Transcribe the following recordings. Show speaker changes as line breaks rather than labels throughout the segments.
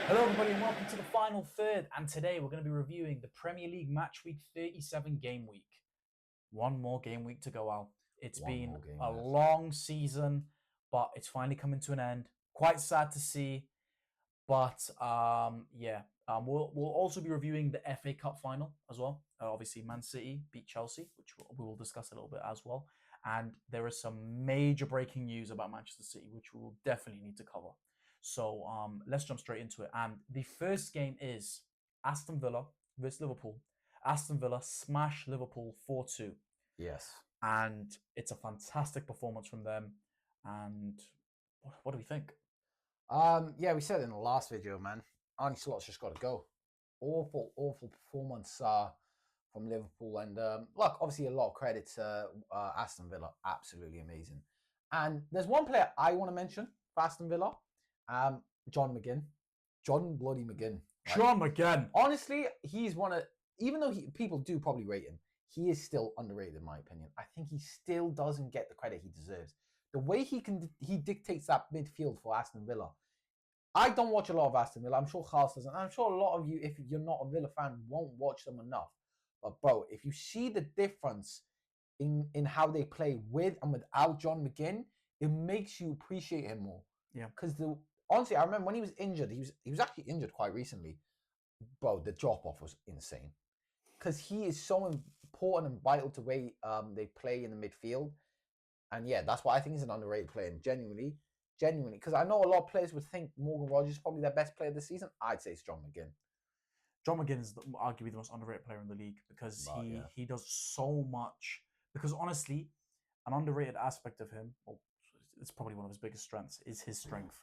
Hello, everybody, and welcome to the final third. And today we're going to be reviewing the Premier League Matchweek 37 game week. One more game week to go out. It's been a long season, but it's finally coming to an end. Quite sad to see, but we'll also be reviewing the FA Cup final as well. Obviously, Man City beat Chelsea, which we will discuss a little bit as well. And there is some major breaking news about Manchester City, which we will definitely need to cover. So let's jump straight into it. And the first game is Aston Villa versus Liverpool. Aston Villa smash Liverpool 4-2.
Yes.
And it's a fantastic performance from them. And what do we think?
Yeah, we said it in the last video, man. Arne Slot's just got to go. Awful performance from Liverpool. And look, obviously a lot of credit to Aston Villa. Absolutely amazing. And there's one player I want to mention for Aston Villa. John McGinn. John bloody McGinn.
Right? John McGinn.
Honestly, he's one of, even though people do probably rate him, he is still underrated in my opinion. I think he still doesn't get the credit he deserves. The way he dictates that midfield for Aston Villa. I don't watch a lot of Aston Villa. I'm sure Charles doesn't. I'm sure a lot of you, if you're not a Villa fan, won't watch them enough. But bro, if you see the difference in how they play with and without John McGinn, it makes you appreciate him more.
Yeah.
Because honestly, I remember when he was injured, he was actually injured quite recently. Bro, the drop off was insane. Because he is so important and vital to the way they play in the midfield. And yeah, that's why I think he's an underrated player. And genuinely, because I know a lot of players would think Morgan Rogers is probably their best player this season. I'd say it's John McGinn.
John McGinn is arguably the most underrated player in the league because he does so much. Because honestly, an underrated aspect of him, well, it's probably one of his biggest strengths, is his strength.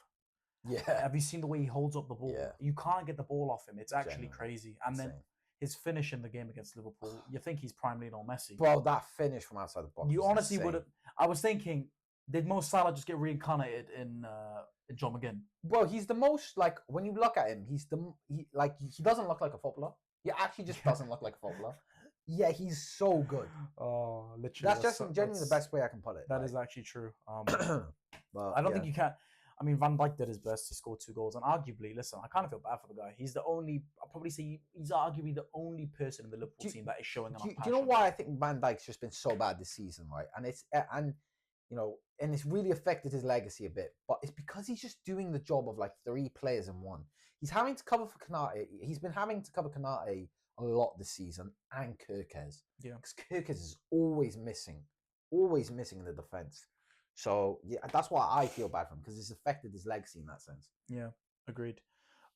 Yeah.
Have you seen the way he holds up the ball?
Yeah.
You can't get the ball off him. It's actually crazy. And then his finish in the game against Liverpool, you think he's prime Lionel Messi.
Bro, that finish from outside the box.
You honestly would have. I was thinking, did Mo Salah just get reincarnated in John McGinn?
Bro, he's the most, like, when you look at him, he doesn't look like a footballer. He actually just doesn't look like a footballer. Yeah, he's so good.
Oh, literally.
That's just genuinely the best way I can put it.
That is actually true.
But,
I don't think you can. I mean, Van Dijk did his best. He scored 2 goals. And arguably, listen, I kind of feel bad for the guy. He's the only, I'll probably say he's arguably the only person in the Liverpool team that is showing enough passion.
Do you know why I think Van Dijk's just been so bad this season, right? And it's really affected his legacy a bit. But it's because he's just doing the job of like 3 players in one. He's having to cover for Konate. He's been having to cover Konate a lot this season, and Kirkez.
Yeah.
Because Kirkez is always missing in the defense. So yeah, that's why I feel bad for him, because it's affected his legacy in that sense.
Yeah, agreed.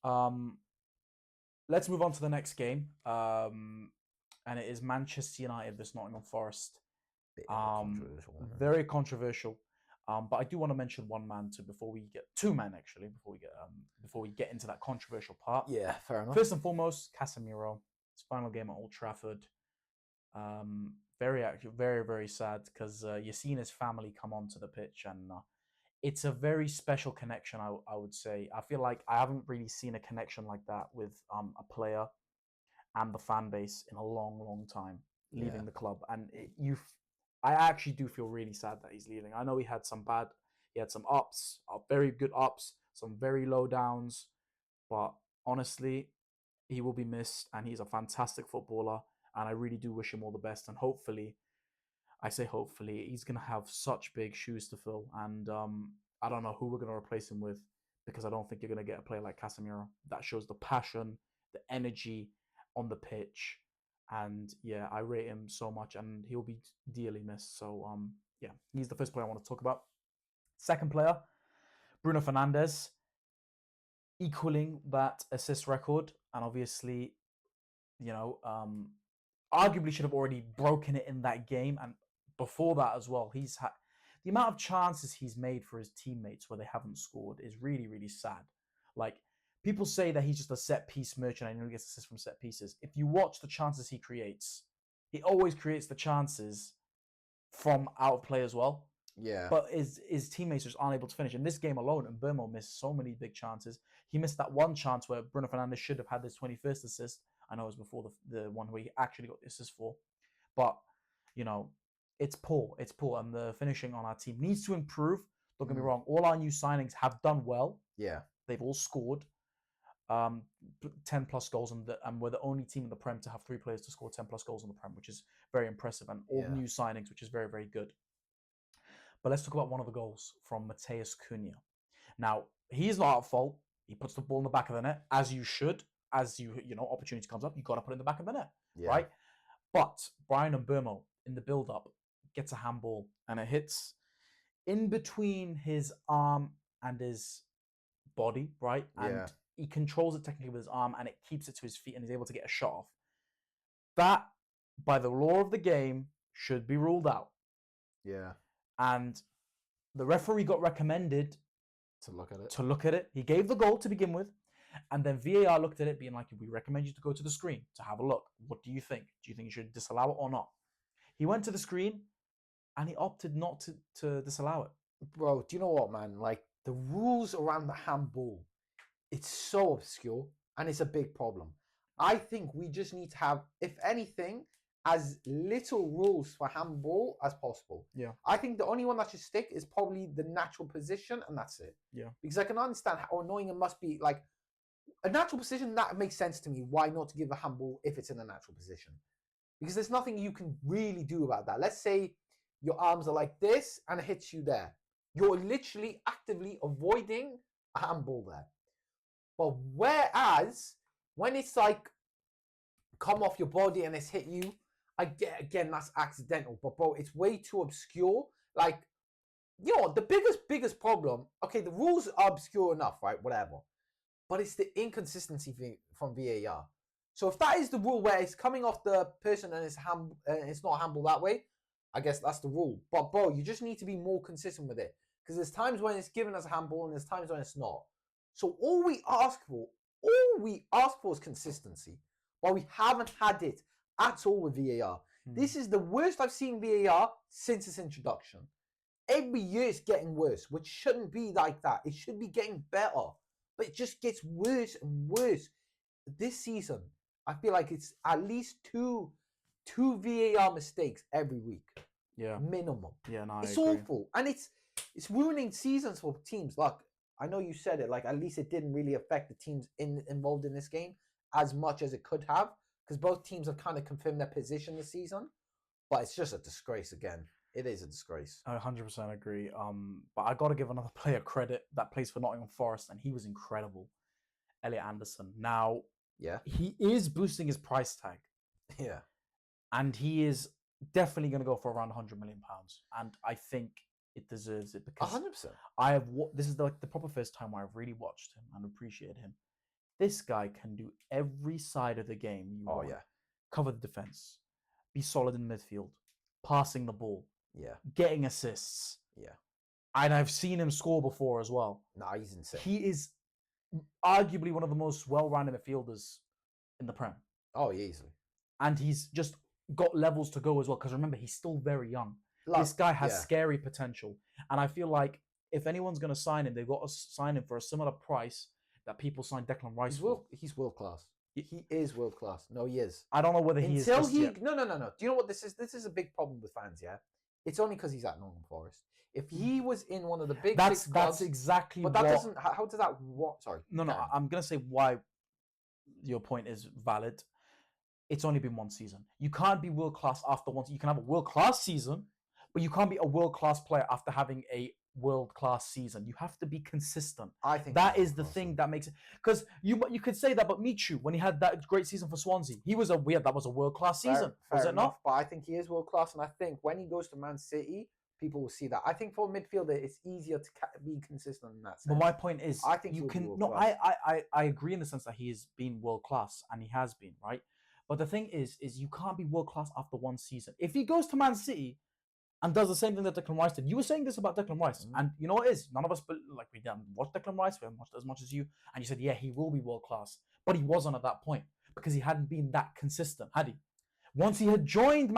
Let's move on to the next game. And it is Manchester United versus Nottingham Forest. Very controversial. But I do want to mention one man before we get 2 men actually before we get into that controversial part.
Yeah, fair enough.
First and foremost, Casemiro. His final game at Old Trafford. Very, very sad because you're seeing his family come onto the pitch, and it's a very special connection. I would say. I feel like I haven't really seen a connection like that with a player and the fan base in a long time leaving the club, and I actually do feel really sad that he's leaving. I know he had some ups, very good ups, some very low downs, but honestly, he will be missed, and he's a fantastic footballer. And I really do wish him all the best. And hopefully, he's going to have such big shoes to fill. And I don't know who we're going to replace him with, because I don't think you're going to get a player like Casemiro that shows the passion, the energy on the pitch. And yeah, I rate him so much, and he'll be dearly missed. So yeah, he's the first player I want to talk about. Second player, Bruno Fernandes, equaling that assist record. And obviously, arguably should have already broken it in that game, and before that as well. He's had the amount of chances he's made for his teammates where they haven't scored is really sad. Like, people say that he's just a set piece merchant and he only gets assists from set pieces. If you watch the chances he creates, he always creates the chances from out of play as well.
Yeah.
But his teammates just aren't able to finish. In this game alone, and Burmo missed so many big chances. He missed that one chance where Bruno Fernandes should have had his 21st assist. I know it was before the one where he actually got the assist for. But, it's poor. It's poor. And the finishing on our team needs to improve. Don't get me wrong. All our new signings have done well.
Yeah.
They've all scored. um, 10 plus goals, and we're the only team in the Prem to have 3 players to score 10 plus goals in the Prem, which is very impressive, and all new signings, which is very, very good. But let's talk about one of the goals from Mateus Cunha. Now, he's not at fault. He puts the ball in the back of the net, as you should. As opportunity comes up, you got to put it in the back of the net, right? But Brian Mbeumo, in the build-up, gets a handball, and it hits in between his arm and his body, right? And he controls it technically with his arm, and it keeps it to his feet, and he's able to get a shot off. That, by the law of the game, should be ruled out.
Yeah.
And the referee got recommended
to look at it.
To look at it. He gave the goal to begin with, and then VAR looked at it, being like, we recommend you to go to the screen to have a look. What do you think? Do you think you should disallow it or not? He went to the screen, and he opted not to disallow it.
Bro, do you know what, man? Like, the rules around the handball, it's so obscure, and it's a big problem. I think we just need to have, if anything, as little rules for handball as possible.
Yeah.
I think the only one that should stick is probably the natural position, and that's it.
Yeah.
Because I can understand how annoying it must be. Like, a natural position, that makes sense to me. Why not to give a handball if it's in a natural position? Because there's nothing you can really do about that. Let's say your arms are like this and it hits you there. You're literally actively avoiding a handball there. But whereas when it's like come off your body and it's hit you, again, that's accidental. But bro, it's way too obscure. Like, the biggest problem, okay, the rules are obscure enough, right? Whatever. But it's the inconsistency from VAR. So if that is the rule where it's coming off the person and it's not handball that way, I guess that's the rule. But bro, you just need to be more consistent with it. Because there's times when it's given as a handball and there's times when it's not. So all we ask for is consistency. But we haven't had it at all with VAR. This is the worst I've seen VAR since its introduction. Every year it's getting worse, which shouldn't be like that. It should be getting better. But it just gets worse and worse. This season, I feel like it's at least two VAR mistakes every week.
Yeah.
Minimum.
Yeah, no,
it's awful. And it's ruining seasons for teams. Like, I know you said it, like at least it didn't really affect the teams involved in this game as much as it could have. Because both teams have kind of confirmed their position this season. But it's just a disgrace again. It is a disgrace.
I 100% agree. But I got to give another player credit that plays for Nottingham Forest, and he was incredible. Elliot Anderson. Now, he is boosting his price tag.
Yeah.
And he is definitely going to go for around £100 million. And I think it deserves it because
100%.
This is the proper first time where I've really watched him and appreciated him. This guy can do every side of the game. Cover the defense, be solid in midfield, passing the ball, getting assists.
Yeah.
And I've seen him score before as well.
Nah, he's insane.
He is arguably one of the most well-rounded midfielders in the Prem.
Oh, easily.
And he's just got levels to go as well. Because remember, he's still very young. This guy has scary potential. And I feel like if anyone's going to sign him, they've got to sign him for a similar price that people signed Declan Rice for.
He's world class. He is world class. No, he is.
I don't know whether he is.
No. Do you know what this is? This is a big problem with fans, yeah? It's only because he's at Nottingham Forest. If he was in one of the big six clubs,
that's exactly
but that doesn't. How does that work? Sorry.
No. I'm going to say why your point is valid. It's only been one season. You can't be world class after one. You can have a world class season, but you can't be a world class player after having a world class season. You have to be consistent.
I think
that is the thing that makes it. Because you could say that, but Michu, when he had that great season for Swansea, that was a world class season. Was it not?
But I think he is world class, and I think when he goes to Man City, people will see that. I think for a midfielder, it's easier to be consistent in that sense.
But my point is,
I think
you can. No, I agree in the sense that he has been world class, and he has been, right. But the thing is you can't be world class after one season. If he goes to Man City and does the same thing that Declan Rice did, you were saying this about Declan Rice, and you know what it is? None of us, we didn't watch Declan Rice, we haven't watched as much as you, and you said, yeah, he will be world class, but he wasn't at that point because he hadn't been that consistent, had he? Once he had joined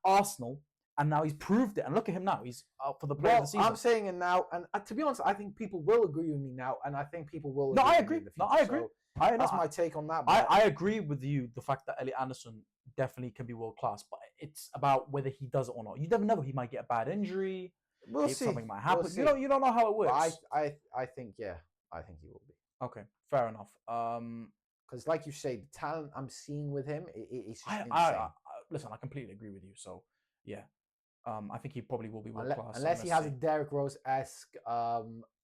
Arsenal, and now he's proved it, and look at him now, he's out for the player of the season.
I'm saying it now, and to be honest, I think people will agree with me now, and I think people will.
I agree.
That's my take on that.
I agree with you. The fact that Elliot Anderson definitely can be world class, but it's about whether he does it or not. You never know. He might get a bad injury.
We'll see.
Something might happen. You don't know how it works.
I think I think he will be.
Okay, fair enough.
Because, like you say, the talent I'm seeing with him, it's just
I
insane.
listen. I completely agree with you. So yeah, I think he probably will be world class
Unless he has a
see.
Derrick Rose-esque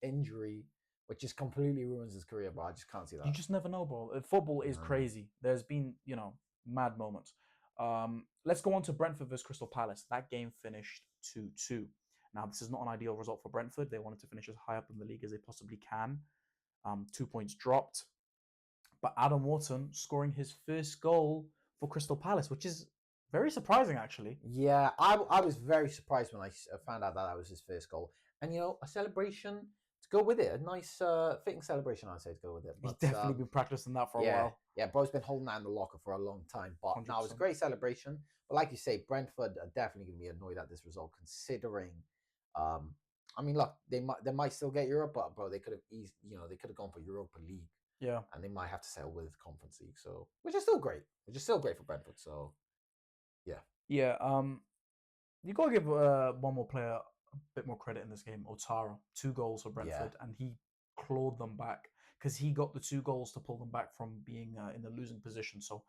injury, which just completely ruins his career, but I just can't see that.
You just never know, bro. Football is
No.
crazy. There's been, mad moments. Let's go on to Brentford versus Crystal Palace. That game finished 2-2. Now, this is not an ideal result for Brentford. They wanted to finish as high up in the league as they possibly can. 2 points dropped. But Adam Wharton scoring his first goal for Crystal Palace, which is very surprising, actually.
Yeah, I was very surprised when I found out that was his first goal. And, a celebration to go with it. A nice, fitting celebration, I'd say, to go with it.
He's
But,
definitely been practicing that for a
yeah,
while.
yeah, bro's been holding that in the locker for a long time. But now it was a
100%.
great celebration. But like you say, Brentford are definitely going to be annoyed at this result, considering. I mean, look, they might still get Europe, but bro, they could have they could have gone for Europa League.
Yeah,
and they might have to settle with Conference League. So, which is still great. Which is still great for Brentford. So, yeah.
Yeah. You got to give one more player a bit more credit in this game. Otara, 2 goals for Brentford, and he clawed them back because he got the 2 goals to pull them back from being in the losing position. So,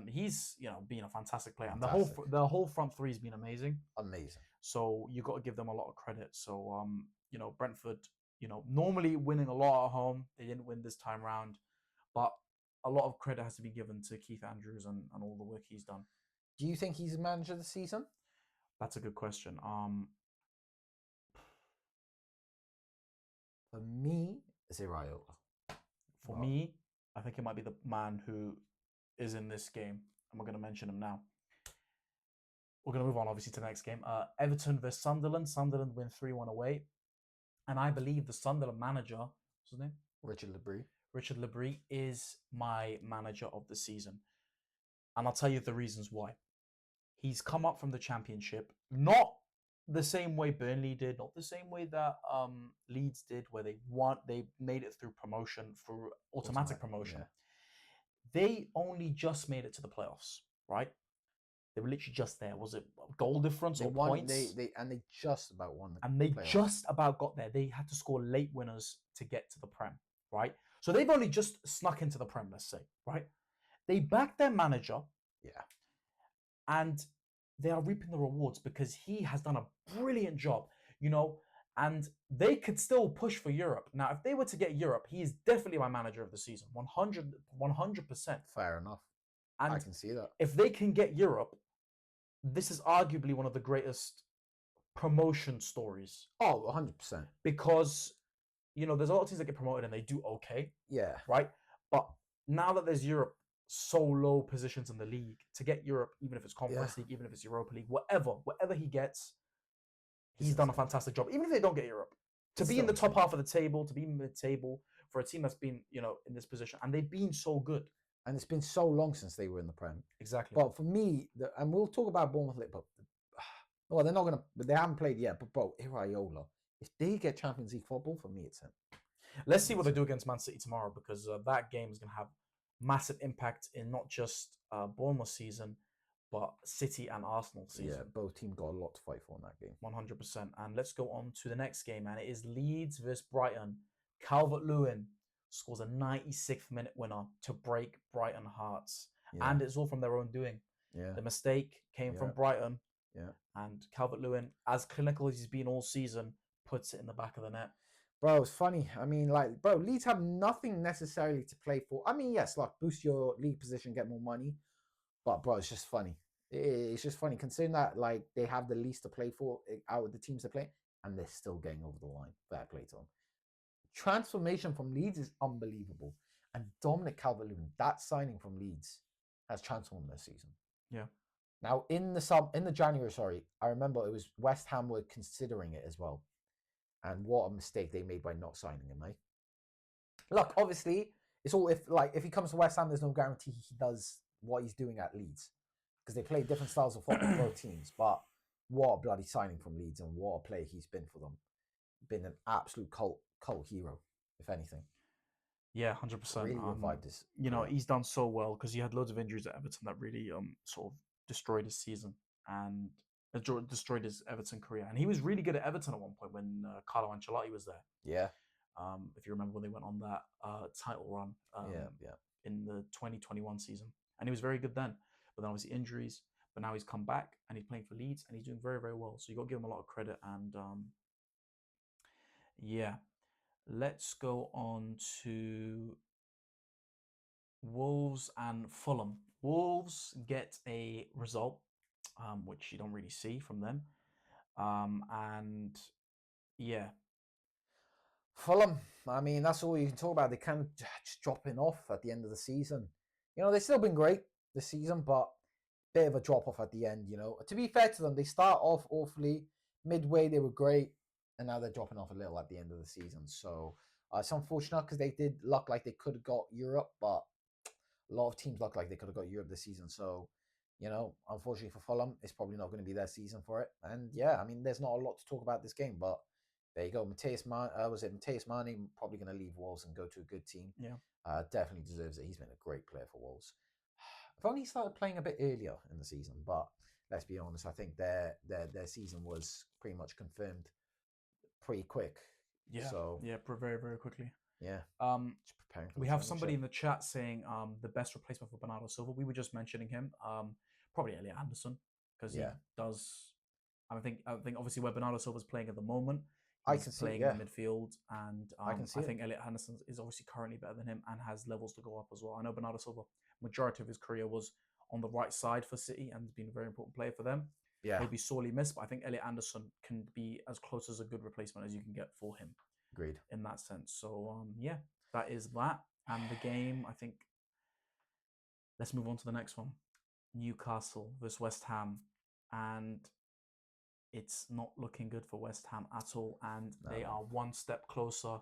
he's being a fantastic player, and the whole front three has been amazing.
Amazing.
So you got to give them a lot of credit. So Brentford, normally winning a lot at home, they didn't win this time round, but a lot of credit has to be given to Keith Andrews and all the work he's done.
Do you think he's manager of the season?
That's a good question.
For me, it's Iraola.
For me, I think it might be the man who is in this game, and we're going to mention him now. We're going to move on, obviously, to the next game. Everton versus Sunderland. Sunderland win 3-1 away. And I believe the Sunderland manager, what's his name?
Richard Labrie.
Richard Labrie is my manager of the season. And I'll tell you the reasons why. He's come up from the Championship, not the same way Burnley did, not the same way that Leeds did, where they made it through promotion, through automatic promotion. Yeah. They only just made it to the playoffs, right? They were literally just there. Was it goal difference or points?
They just about won the
and they playoffs. Just about got there. They had to score late winners to get to the Prem, right? So they've only just snuck into the Prem, let's say, right? They backed their manager.
Yeah.
And they are reaping the rewards because he has done a brilliant job, and they could still push for Europe. Now, if they were to get Europe, he is definitely my manager of the season, 100%.
Fair enough.
And
I can see that.
If they can get Europe, this is arguably one of the greatest promotion stories.
Oh, 100%.
Because, there's a lot of teams that get promoted and they do okay.
Yeah.
Right? But now that there's Europe, so low positions in the league, to get Europe, even if it's Conference League, even if it's Europa League, whatever he gets, he's done a fantastic job. Even if they don't get Europe, to be in the top half of the table, to be mid-table for a team that's been, in this position, and they've been so good.
And it's been so long since they were in the Prem.
Exactly.
But for me, and we'll talk about Bournemouth later, but well, they're not gonna. They haven't played yet. But bro, Iraola, if they get Champions League football, for me, it's him.
Let's see what they do against Man City tomorrow, because that game is going to have massive impact in not just Bournemouth season, but City and Arsenal season.
Yeah, both teams got a lot to fight for in that game.
100%. And let's go on to the next game, and it is Leeds versus Brighton. Calvert-Lewin scores a 96th minute winner to break Brighton hearts. Yeah. And it's all from their own doing.
Yeah.
The mistake came from Brighton.
Yeah.
And Calvert-Lewin, as clinical as he's been all season, puts it in the back of the net.
Bro, it's funny. I mean, Leeds have nothing necessarily to play for. I mean, yes, boost your league position, get more money. But, bro, it's just funny. It's just funny considering that, they have the least to play for out of the teams to play, and they're still getting over the line. Fair play to them. Transformation from Leeds is unbelievable. And Dominic Calvert-Lewin, that signing from Leeds, has transformed their season.
Yeah.
Now, in the January, I remember it was West Ham were considering it as well. And what a mistake they made by not signing him, eh? Look, obviously, it's all if he comes to West Ham, there's no guarantee he does what he's doing at Leeds, because they play different styles of football, both teams. But what a bloody signing from Leeds, and what a player he's been for them. Been an absolute cult hero, if anything.
Yeah, 100%.
Really revived this.
He's done so well because he had loads of injuries at Everton that really sort of destroyed his season and destroyed his Everton career. And he was really good at Everton at one point when Carlo Ancelotti was there.
Yeah.
If you remember when they went on that title run
Yeah.
in the 2021 season, and he was very good then. But then obviously injuries. But now he's come back and he's playing for Leeds and he's doing very, very well. So you got to give him a lot of credit. And yeah, let's go on to Wolves and Fulham. Wolves get a result, which you don't really see from them. And yeah,
Fulham, I mean, that's all you can talk about. They kind of just dropping off at the end of the season. They've still been great this season, but bit of a drop off at the end. To be fair to them, they start off awfully. Midway, they were great, and now they're dropping off a little at the end of the season. So it's unfortunate because they did look like they could have got Europe, but a lot of teams look like they could have got Europe this season. So, unfortunately for Fulham, it's probably not going to be their season for it. And yeah, I mean, there's not a lot to talk about this game, but there you go. Mateus Mane probably going to leave Wolves and go to a good team.
yeah,
Definitely deserves it. He's been a great player for Wolves. If only he started playing a bit earlier in the season, but let's be honest, I think their season was pretty much confirmed pretty quick.
yeah,
So
yeah, very, very quickly.
yeah,
just
preparing for
we
the
have somebody in
championship.
the chat saying the best replacement for Bernardo Silva. We were just mentioning him. Probably Elliot Anderson because he
Yeah,
does. I think obviously where Bernardo Silva's playing at the moment,
I
he's
can see.
playing
Yeah,
in the midfield, and
I can see
I
it.
think Elliot Anderson is obviously currently better than him and has levels to go up as well. I know Bernardo Silva, majority of his career was on the right side for City and has been a very important player for them.
Yeah,
He'll be sorely missed, but I think Elliot Anderson can be as close as a good replacement as you can get for him
agreed.
in that sense. So yeah, that is that. And the game, I think. Let's move on to the next one. Newcastle versus West Ham, and it's not looking good for West Ham at all, and they
No.
are one step closer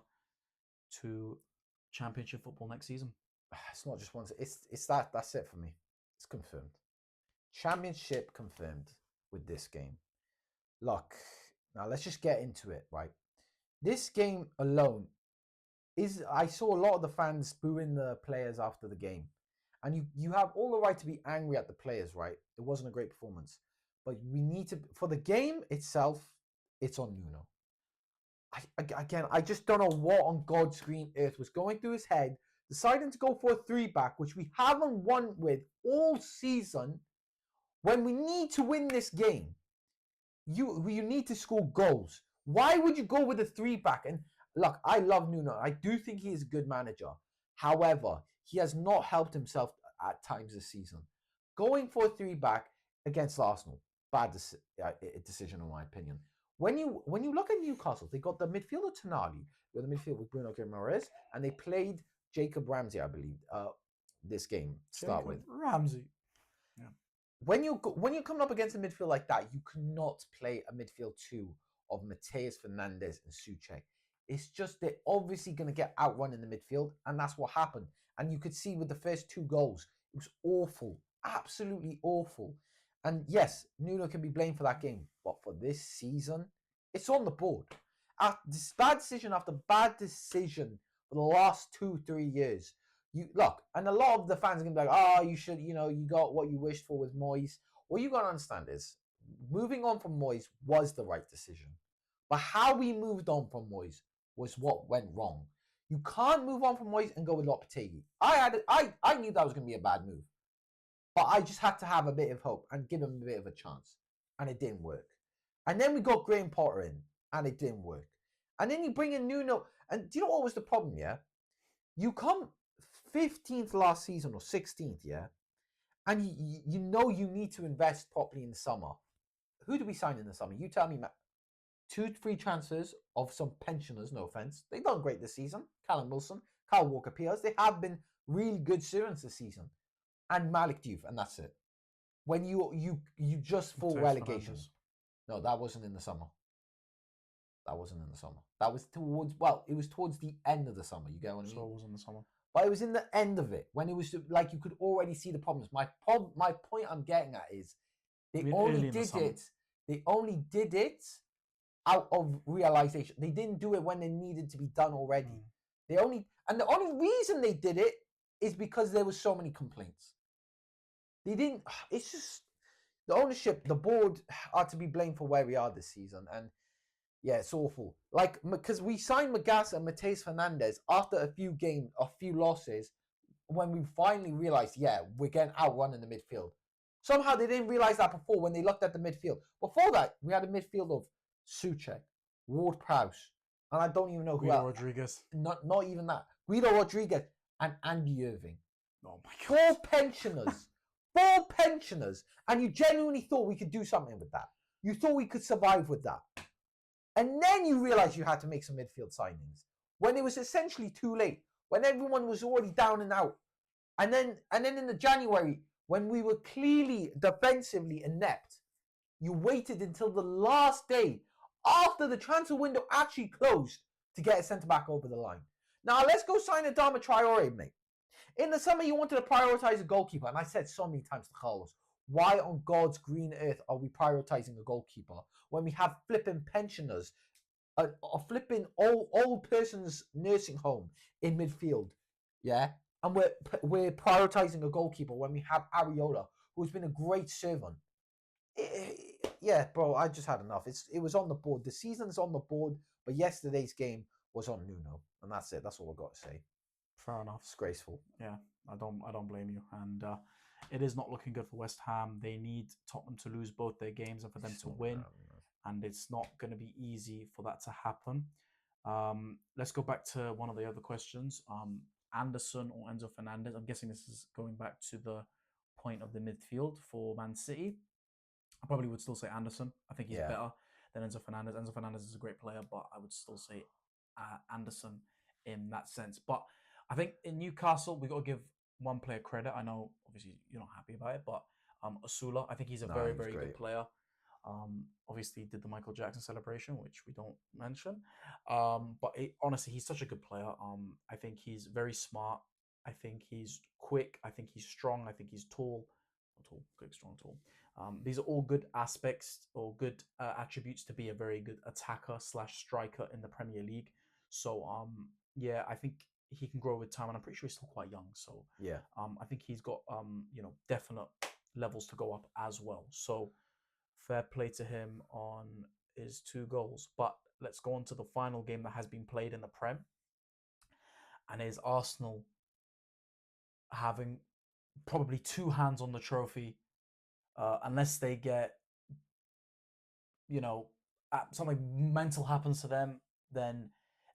to Championship football next season.
It's not just one. It's that. That's it for me. It's confirmed. Championship confirmed with this game. Look, now let's just get into it, right? This game alone is. I saw a lot of the fans booing the players after the game, and you have all the right to be angry at the players, right? It wasn't a great performance, but we need to for the game itself. It's on Nuno. I just don't know what on God's green earth was going through his head, deciding to go for a 3-back, which we haven't won with all season. When we need to win this game, you need to score goals. Why would you go with a 3-back? And look, I love Nuno. I do think he is a good manager. However, he has not helped himself at times this season. Going for a 3-back against Arsenal, bad decision in my opinion. When you look at Newcastle, they got the midfielder Tonali, the midfield with Bruno Guimaraes, and they played Jacob Ramsey, I believe, this game to start with.
Ramsey. Yeah.
When you're coming up against a midfield like that, you cannot play a midfield two of Mateus Fernandes and Souček. It's just they're obviously going to get outrun in the midfield, and that's what happened. And you could see with the first 2 goals, it was awful, absolutely awful. And yes, Nuno can be blamed for that game, but for this season, it's on the board. This bad decision after bad decision for the last 2-3 years. You look, and a lot of the fans are gonna be like, "Oh, you should, you got what you wished for with Moyes." What you gotta understand is, moving on from Moyes was the right decision, but how we moved on from Moyes was what went wrong. You can't move on from Moyes and go with Lopetegui. I knew that was gonna be a bad move, but I just had to have a bit of hope and give him a bit of a chance, and it didn't work. And then we got Graham Potter in, and it didn't work. And then you bring in Nuno, and do you know what was the problem? Yeah, you come 15th last season or 16th, yeah, and you need to invest properly in the summer. Who do we sign in the summer? You tell me, Matt. 2 free transfers of some pensioners, no offense. They've done great this season. Callum Wilson, Kyle Walker-Peters. They have been really good students this season. And Malik Diouf, and that's it. When you just for relegation.
Fernandes.
No, that wasn't in the summer. That wasn't in the summer. That was it was towards the end of the summer. You get what I mean?
So it was in the summer.
But it was in the end of it when it was like you could already see the problems. My point I'm getting at is they only did it out of realization. They didn't do it when it needed to be done already. The only reason they did it is because there was so many complaints. They didn't. It's just the ownership, the board are to be blamed for where we are this season. And Yeah, it's awful. Like, because we signed Magas and Mateus Fernandez after a few losses, when we finally realized, yeah, we're getting outrun in the midfield. Somehow they didn't realize that before when they looked at the midfield. Before that, we had a midfield of Suchek, Ward-Prowse, and I don't even know who
Guido
else.
Rodriguez.
Not even that. Guido Rodriguez and Andy Irving.
Oh my
Four
god.
pensioners. 4 pensioners. And you genuinely thought we could do something with that. You thought we could survive with that. And then you realize you had to make some midfield signings when it was essentially too late, when everyone was already down and out. And then in the January, when we were clearly defensively inept, you waited until the last day after the transfer window actually closed to get a centre back over the line. Now let's go sign Adama Traore, mate. In the summer, you wanted to prioritize a goalkeeper, and I said so many times to Carlos, why on God's green earth are we prioritizing a goalkeeper when we have flipping pensioners, a flipping old person's nursing home in midfield, yeah? And we're prioritizing a goalkeeper when we have Ariola, who's been a great servant. Yeah, bro, I just had enough. It was on the board. The season's on the board, but yesterday's game was on Nuno, and that's it. That's all I got to say.
Fair enough.
Disgraceful.
Yeah, I don't blame you. And it is not looking good for West Ham. They need Tottenham to lose both their games and for them to win. And it's not going to be easy for that to happen. Let's go back to one of the other questions. Anderson or Enzo Fernandez? I'm guessing this is going back to the point of the midfield for Man City. I probably would still say Anderson. I think he's better than Enzo Fernandez. Enzo Fernandez is a great player, but I would still say Anderson in that sense. But I think in Newcastle, we got to give one player credit. I know, obviously, you're not happy about it, but Asula, I think he's a very good player. Obviously, did the Michael Jackson celebration, which we don't mention. But honestly, he's such a good player. I think he's very smart. I think he's quick. I think he's strong. I think he's tall. Tall, quick, strong, tall. These are all good aspects or good attributes to be a very good attacker / striker in the Premier League. So, yeah, I think he can grow with time, and I'm pretty sure he's still quite young. So,
yeah,
I think he's got definite levels to go up as well. So, fair play to him on his 2 goals. But let's go on to the final game that has been played in the Prem, and is Arsenal having probably 2 hands on the trophy, unless they get, something mental happens to them, then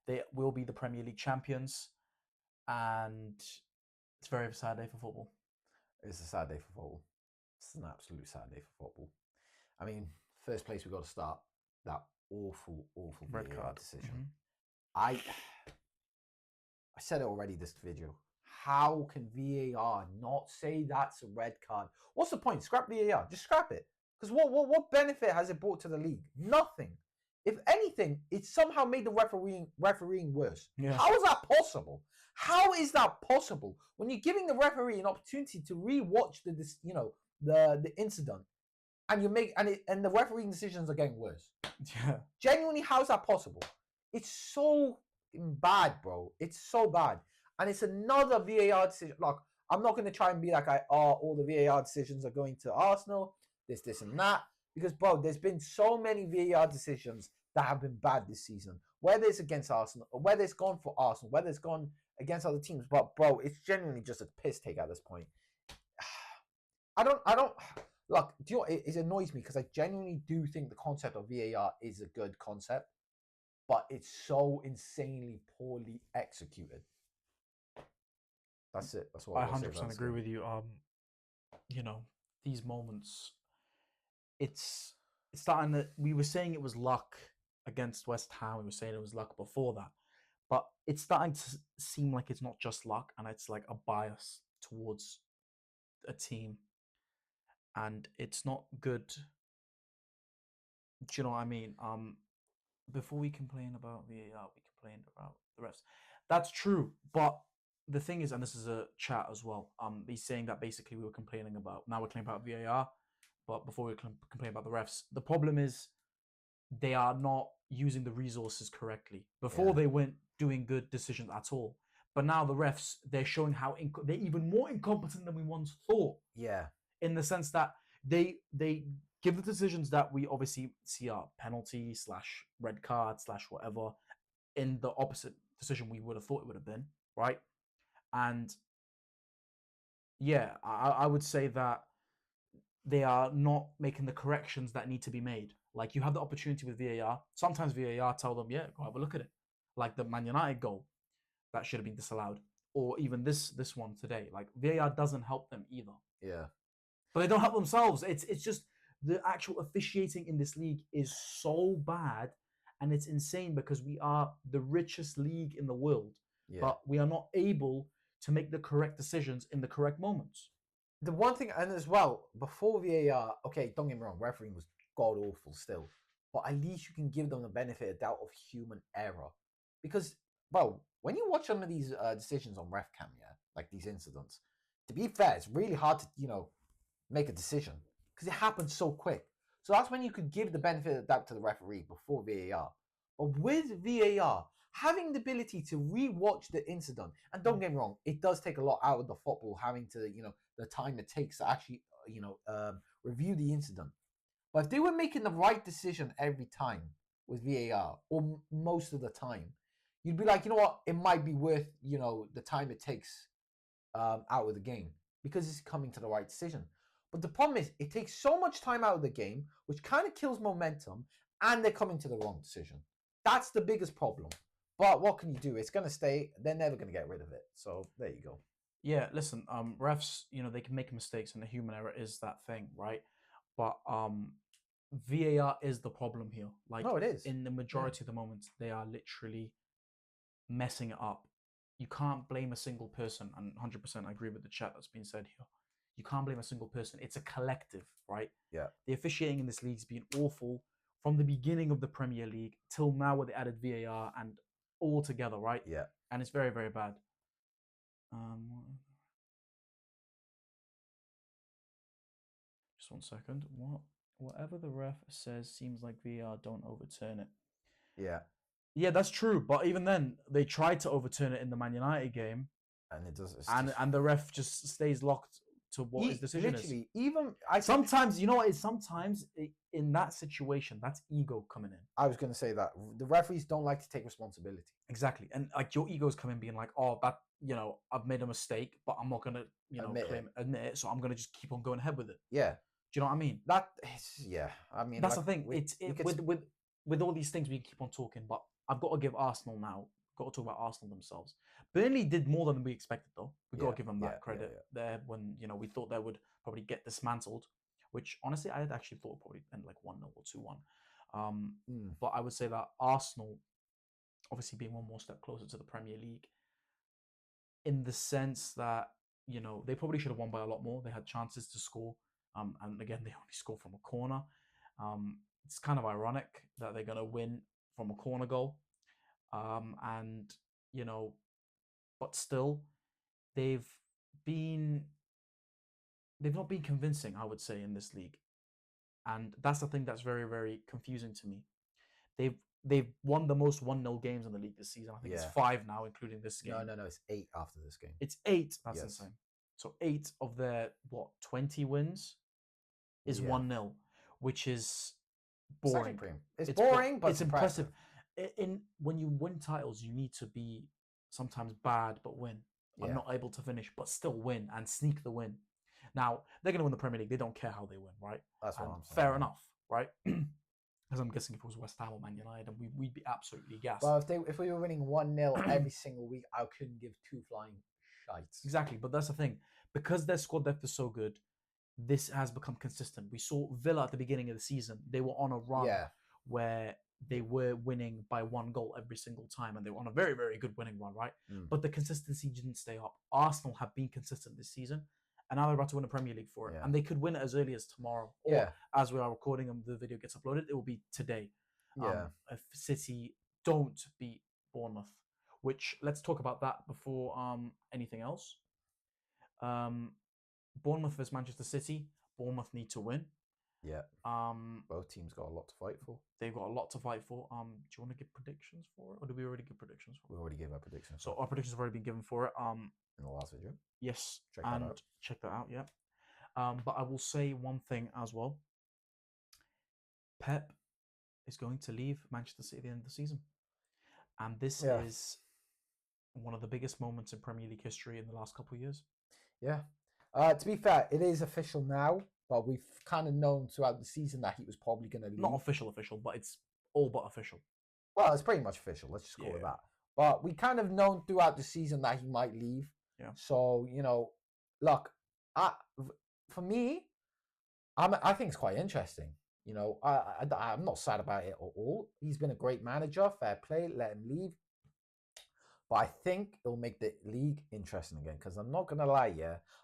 they will be the Premier League champions, and it's a very sad day for football.
It's a sad day for football. It's an absolute sad day for football. I mean, first place, we've got to start that awful
Red
VAR
card
decision. I said it already this video. How can VAR not say that's a red card? What's the point? Scrap VAR. Just scrap it. Because what benefit has it brought to the league? Nothing. If anything, it somehow made the refereeing worse.
Yeah.
How is that possible? How is that possible when you're giving the referee an opportunity to re-watch the incident, and the refereeing decisions are getting worse?
Yeah.
Genuinely, how's that possible? It's so bad, bro. It's so bad. And it's another VAR decision. Like, I'm not going to try and be like, all the VAR decisions are going to Arsenal, this, and that. Because, bro, there's been so many VAR decisions that have been bad this season. Whether it's against Arsenal, or whether it's gone for Arsenal, whether it's gone against other teams. But, bro, it's genuinely just a piss take at this point. I don't, look, do you know, it annoys me because I genuinely do think the concept of VAR is a good concept, but it's so insanely poorly executed. That's it. That's what
I 100% agree with you. These moments, it's starting to. We were saying it was luck against West Ham. We were saying it was luck before that, but it's starting to seem like it's not just luck, and it's like a bias towards a team, and it's not good. Do you know what I mean? Before we complain about VAR, we complained about the refs. That's true, but the thing is, and this is a chat as well. He's saying that basically we were complaining about. Now we're complaining about VAR, but before we complain about the refs, the problem is they are not using the resources correctly. Before they weren't doing good decisions at all, but now the refs, they're showing how they're even more incompetent than we once thought.
Yeah.
In the sense that they give the decisions that we obviously see are penalty slash red card slash whatever in the opposite decision we would have thought it would have been, right? And yeah, I would say that they are not making the corrections that need to be made. Like, you have the opportunity with VAR. Sometimes VAR tell them, yeah, go have a look at it. Like the Man United goal that should have been disallowed, or even this one today. Like, VAR doesn't help them either.
Yeah.
But they don't help themselves. It's just the actual officiating in this league is so bad, and it's insane because we are the richest league in the world,
Yeah.
but we are not able to make the correct decisions in the correct moments.
The one thing, and as well, before VAR, okay, don't get me wrong, refereeing was god awful still, but at least you can give them the benefit of doubt of human error, because, well, when you watch some of these decisions on ref cam, yeah, like these incidents, to be fair, it's really hard to make a decision because it happens so quick. So that's when you could give the benefit of doubt to the referee before VAR. But with VAR, having the ability to re-watch the incident, and don't get me wrong, it does take a lot out of the football having to, the time it takes to actually, review the incident. But if they were making the right decision every time with VAR, or most of the time, you'd be like, you know what, it might be worth, the time it takes out of the game because it's coming to the right decision. But the problem is, it takes so much time out of the game, which kind of kills momentum, and they're coming to the wrong decision. That's the biggest problem. But what can you do? It's going to stay. They're never going to get rid of it. So there you go.
Yeah, listen, refs, they can make mistakes, and the human error is that thing, right? But VAR is the problem here. Like,
No, it is.
in the majority of the moments, they are literally messing it up. You can't blame a single person, and 100% I agree with the chat that's been said here. You can't blame a single person. It's a collective, right?
Yeah.
The officiating in this league has been awful from the beginning of the Premier League till now, with the added VAR and all together, right?
Yeah.
And it's very, very bad. Just 1 second. Whatever the ref says seems like VAR, don't overturn it.
Yeah.
Yeah, that's true. But even then, they tried to overturn it in the Man United game,
And it does.
and the ref just stays locked to what his decision is.
Literally, even
Sometimes, you know what? Sometimes in that situation, that's ego coming in.
I was going to say that the referees don't like to take responsibility.
Exactly, and like your ego's coming, being like, "Oh, that I've made a mistake, but I'm not gonna admit it, so I'm gonna just keep on going ahead with it."
Yeah.
Do you know what I mean?
I mean,
That's the thing. With all these things we keep on talking, but I've got to give Arsenal now. Got to talk about Arsenal themselves. Burnley did more than we expected, though. We got to give them that credit there. When we thought they would probably get dismantled, which honestly I had actually thought probably end like 1-0 or 2-1. But I would say that Arsenal, obviously being one more step closer to the Premier League, in the sense that they probably should have won by a lot more. They had chances to score. And again, they only scored from a corner. It's kind of ironic that they're going to win from a corner goal. And, but still, they've not been convincing, I would say, in this league. And that's the thing that's very, very confusing to me. They've won the most 1-0 games in the league this season. I think it's 5 now, including this game.
No, it's 8 after this game.
It's 8. That's insane. So 8 of their 20 wins is 1-0, which is boring.
It's boring, but
it's impressive. When you win titles, you need to be sometimes bad but win, and not able to finish but still win and sneak the win. Now they're going to win the Premier League. They don't care how they win, right?
That's what I'm saying.
Fair enough, right? Because I'm guessing if it was West Ham or Man United, we'd be absolutely gassed.
Well, if we were winning 1-0 every single week, I couldn't give 2 flying shites.
Exactly, but that's the thing. Because their squad depth is so good, this has become consistent. We saw Villa at the beginning of the season. They were on a run where they were winning by 1 goal every single time, and they were on a very, very good winning run, right? But the consistency didn't stay up. Arsenal have been consistent this season, and now they're about to win a Premier League for it. And they could win it as early as tomorrow. Or as we are recording and the video gets uploaded, it will be today. If City don't beat Bournemouth, which, let's talk about that before anything else. Bournemouth versus Manchester City. Bournemouth need to win.
Yeah. Both teams got a lot to fight for.
They've got a lot to fight for. Do you want to give predictions for it, or did we already give predictions for it?
We already gave our predictions.
So our predictions have already been given for it.
In the last video.
Yes.
Check that out.
Check that out. Yeah. But I will say one thing as well. Pep is going to leave Manchester City at the end of the season. And this
Yeah.
is one of the biggest moments in Premier League history in the last couple of years.
Yeah. To be fair, it is official now, but we've kind of known throughout the season that he was probably going to leave.
Not official, but it's all but official.
Well, it's pretty much official. Let's just call it that. But we kind of known throughout the season that he might leave.
Yeah.
So, look, for me, I think it's quite interesting. I'm not sad about it at all. He's been a great manager. Fair play. Let him leave. But I think it'll make the league interesting again. Because I'm not gonna lie,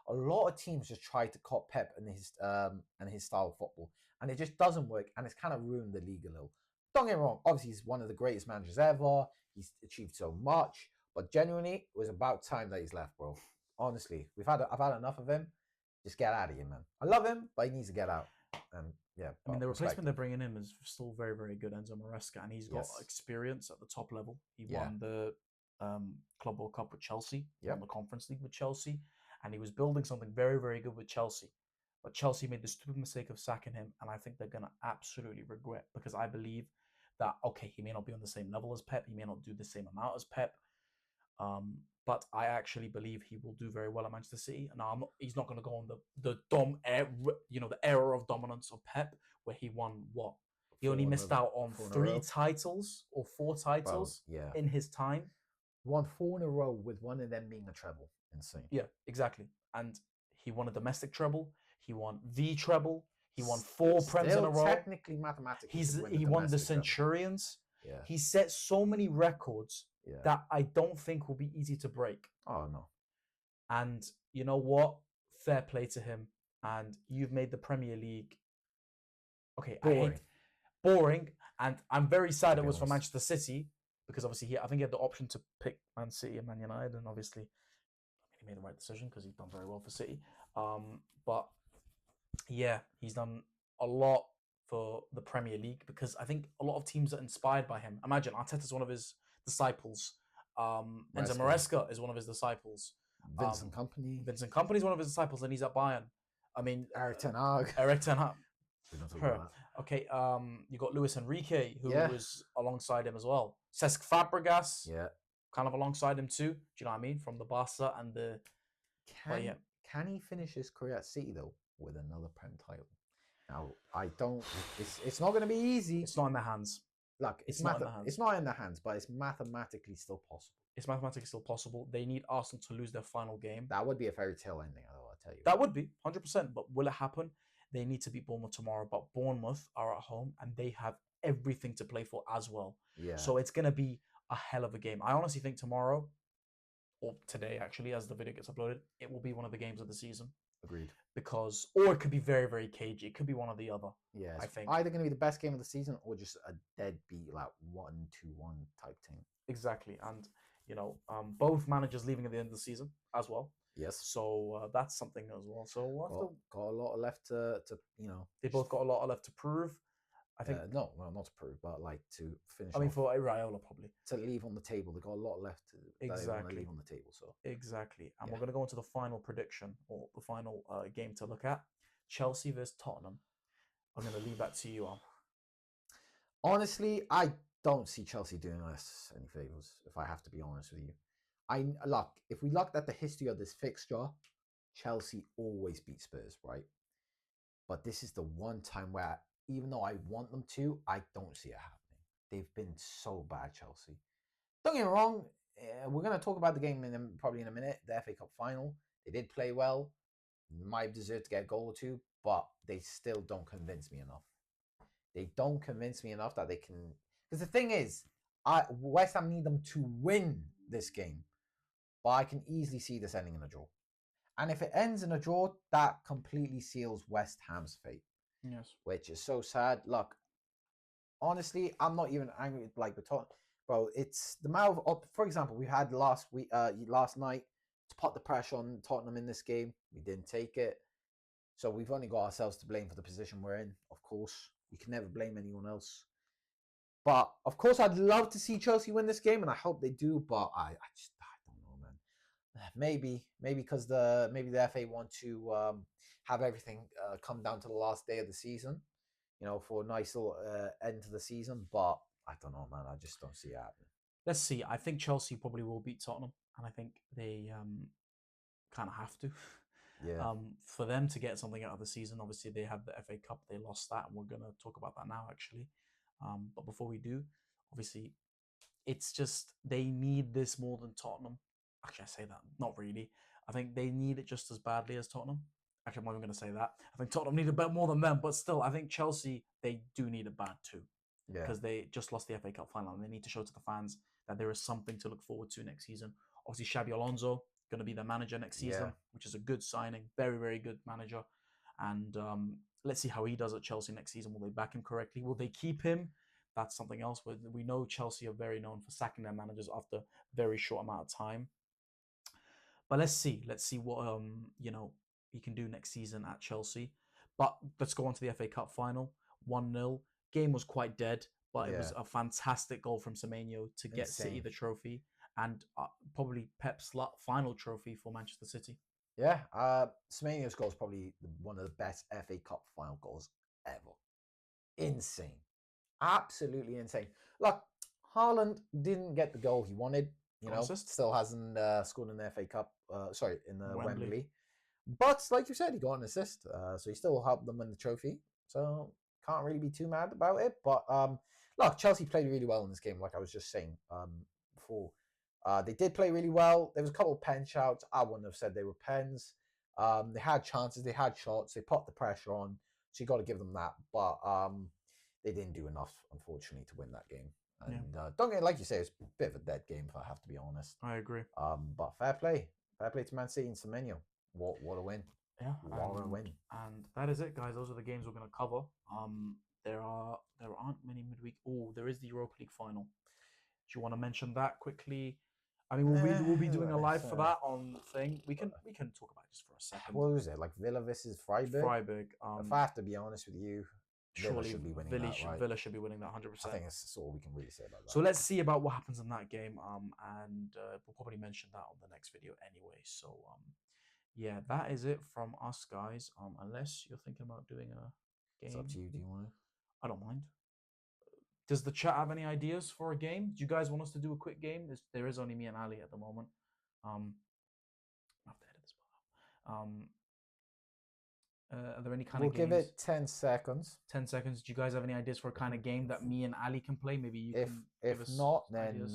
a lot of teams just try to copy Pep and his style of football, and it just doesn't work, and it's kind of ruined the league a little. Don't get me wrong. Obviously, he's one of the greatest managers ever. He's achieved so much, but genuinely, it was about time that he's left, bro. Honestly, I've had enough of him. Just get out of here, man. I love him, but he needs to get out. And yeah,
I mean, the replacement they're bringing in is still very, very good, Enzo Maresca, and he's got experience at the top level. He won the Club World Cup with Chelsea, won the Conference League with Chelsea, and he was building something very, very good with Chelsea. But Chelsea made the stupid mistake of sacking him, and I think they're going to absolutely regret, because I believe that, okay, he may not be on the same level as Pep, he may not do the same amount as Pep, but I actually believe he will do very well at Manchester City. And he's not going to go on the era of dominance of Pep, where he won what? He only missed out on 3 titles or 4 titles in his time.
Won 4 in a row, with one of them being a treble. Insane.
Yeah, exactly. And he won a domestic treble. He won the treble. He won 4 Prems in a row.
Technically, mathematically,
he won the Centurions.
Yeah.
He set so many records that I don't think will be easy to break.
Oh, no.
And you know what? Fair play to him. And you've made the Premier League, okay, boring. And I'm very sad it was for Manchester City, because obviously I think he had the option to pick Man City and Man United, and obviously he made the right decision because he's done very well for City. But yeah, he's done a lot for the Premier League, because I think a lot of teams are inspired by him. Imagine Arteta's one of his disciples. Enzo Maresca is one of his disciples.
Vincent Kompany
is one of his disciples, and he's at Bayern. I mean,
Eric Ten Hag.
Okay, you got Luis Enrique, who was alongside him as well. Cesc Fabregas, kind of alongside him too. Do you know what I mean? From the Barca and the.
Can he finish his career at City though with another Prem title? Now, I don't. It's not going to be easy.
It's not in their hands.
Look, it's not in their hands. It's not in their hands, but it's mathematically still possible.
It's mathematically still possible. They need Arsenal to lose their final game.
That would be a fairy tale ending, I'll tell you.
That would be 100%. But will it happen? They need to beat Bournemouth tomorrow. But Bournemouth are at home, and they have everything to play for as well.
Yeah.
So it's going to be a hell of a game. I honestly think tomorrow, or today actually, as the video gets uploaded, it will be one of the games of the season.
Agreed.
Or it could be very, very cagey. It could be one or the other.
Yeah,
I think
either going to be the best game of the season, or just a deadbeat, like 1-2-1 type thing.
Exactly. And both managers leaving at the end of the season as well.
Yes.
So that's something as well. So we'll
got a lot left to
They both got a lot left to prove. I think
not to prove, but like to finish.
I mean, for Raiola probably
to leave on the table. They got a lot left to leave on the table. So
exactly, and we're going to go into the final prediction, or the final game to look at: Chelsea versus Tottenham. I'm going to leave that to you, Al.
Honestly, I don't see Chelsea doing us any favors, if I have to be honest with you. If we looked at the history of this fixture, Chelsea always beat Spurs, right? But this is the one time where, even though I want them to, I don't see it happening. They've been so bad, Chelsea. Don't get me wrong, we're going to talk about the game probably in a minute, the FA Cup final. They did play well, might deserve to get a goal or two, but they still don't convince me enough. They don't convince me enough that they can... Because the thing is, West Ham need them to win this game, but I can easily see this ending in a draw. And if it ends in a draw, that completely seals West Ham's fate.
Yes.
Which is so sad. Look, honestly, I'm not even angry with Tottenham. Bro, it's the amount of... For example, we had last night to put the pressure on Tottenham in this game. We didn't take it. So we've only got ourselves to blame for the position we're in, of course. We can never blame anyone else. But, of course, I'd love to see Chelsea win this game, and I hope they do, but I don't know, man. Maybe because the FA want to have everything come down to the last day of the season. for a nice little end to the season. But I don't know, man. I just don't see it happening.
Let's see. I think Chelsea probably will beat Tottenham, and I think they kind of have to.
Yeah.
For them to get something out of the season, obviously they had the FA Cup, they lost that, and we're going to talk about that now, actually. But before we do, obviously, it's just they need this more than Tottenham. Actually, I say that, not really. I think they need it just as badly as Tottenham. Actually, I'm not even going to say that. I think Tottenham need it bit more than them, but still, I think Chelsea, they do need it bad too.
Yeah.
Because they just lost the FA Cup final, and they need to show to the fans that there is something to look forward to next season. Obviously, Xabi Alonso going to be the manager next season, which is a good signing. Very, very good manager. And let's see how he does at Chelsea next season. Will they back him correctly? Will they keep him? That's something else. We know Chelsea are very known for sacking their managers after a very short amount of time. But let's see. Let's see what he can do next season at Chelsea. But let's go on to the FA Cup final. 1-0. Game was quite dead, but it was a fantastic goal from Semenyo to get City the trophy, and probably Pep's final trophy for Manchester City.
Yeah, Semenyo's goal is probably one of the best FA Cup final goals ever. Insane. Absolutely insane. Look, Haaland didn't get the goal he wanted. Still hasn't scored in the FA Cup. In the Wembley. But like you said, he got an assist, so he still helped them win the trophy. So can't really be too mad about it. But look, Chelsea played really well in this game, like I was just saying before. They did play really well. There was a couple of pen shouts. I wouldn't have said they were pens. They had chances, they had shots, they put the pressure on. So you got to give them that. But they didn't do enough, unfortunately, to win that game. And don't get, like you say, it's a bit of a dead game, if I have to be honest.
I agree.
But fair play to Man City and Semenyo. What a win!
Yeah,
what a win!
And that is it, guys. Those are the games we're going to cover. There aren't many midweek. Oh, there is the Europa League final. Do you want to mention that quickly? I mean, we'll be doing a live for that on thing. We can talk about it just for a second.
What was it, like Villa versus Freiburg?
Freiburg.
If I have to be honest with you, Villa should be winning that, right?
Villa should be winning that 100%.
I think that's all we can really say about that.
So let's see about what happens in that game. And we'll probably mention that on the next video anyway. So yeah, that is it from us, guys. Unless you're thinking about doing a game.
It's up to you. Do you want to?
I don't mind. Does the chat have any ideas for a game? Do you guys want us to do a quick game? There is only me and Ali at the moment. I have to edit this part out. Are there any kind of games?
We'll give it 10 seconds.
10 seconds. Do you guys have any ideas for a kind of game that me and Ali can play? Maybe you can.
If not, then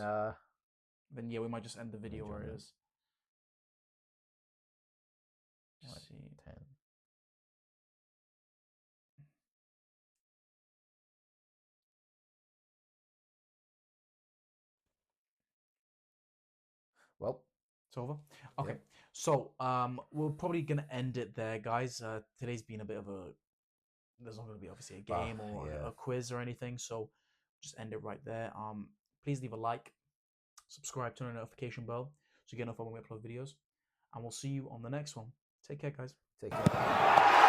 yeah, we might just end the video where it is. Let's see.
10. Well,
it's over. Okay, yeah. So we're probably gonna end it there, guys. Today's been a bit of a. There's not gonna be obviously a game or a quiz or anything, so just end it right there. Please leave a like, subscribe, turn on the notification bell so you get notified when we upload videos, and we'll see you on the next one. Take care, guys.
Take care.